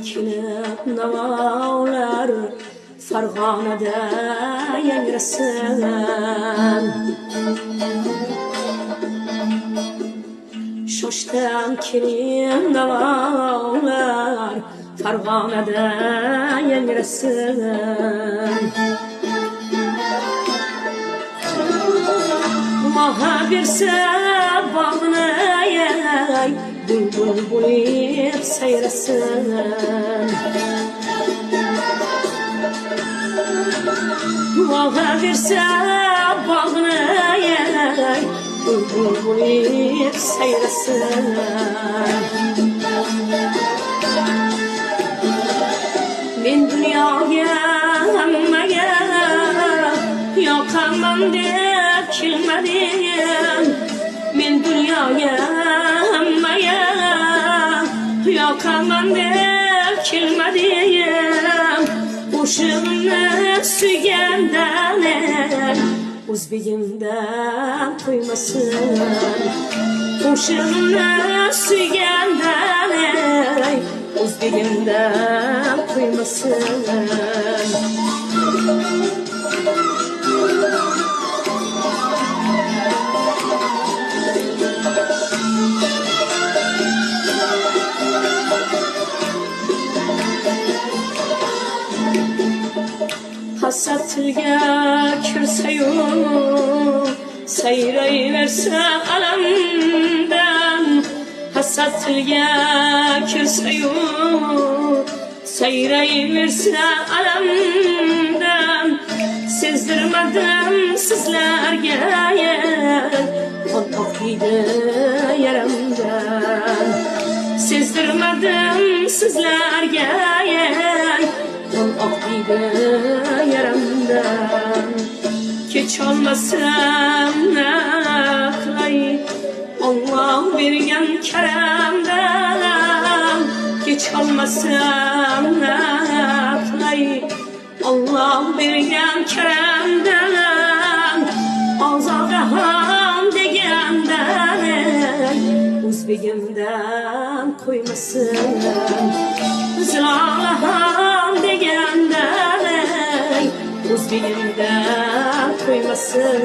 kelip navalar Farg'onada yangrasin. Shoshdan kelib navalar Farg'onada yangrasin. Maha bersa bağını yay bülbül bo'lib sayrasın. Maha bersa bağını yay bülbül bo'lib sayrasın. Men dunyoga hammaga yoqaman deb kelmadim. Men dunyoga hammaga yoqaman deb kelmadim. O'shimni suygandan o'zbegimdan qo'ymasin. O'shimni suygandan o'zbegimdan qo'ymasin. Hasad tilga kirsayu sayrayversa alamdan. Hasad tilga kirsayu sayrayversa alamdan. Sezdirmadim sizlarga qon oqiydi yaramdan. Sezdirmadim sizlarga qon oqiydi yaramdan. Kecholmasam naqlay Allah bergan karamdan. Kecholmasam naqlay Allah bergan karamdan. Ozodahan degandan o'zbegimdan qo'ymasin. Zilolahan degandan o'zbegimdan qo'ymasin.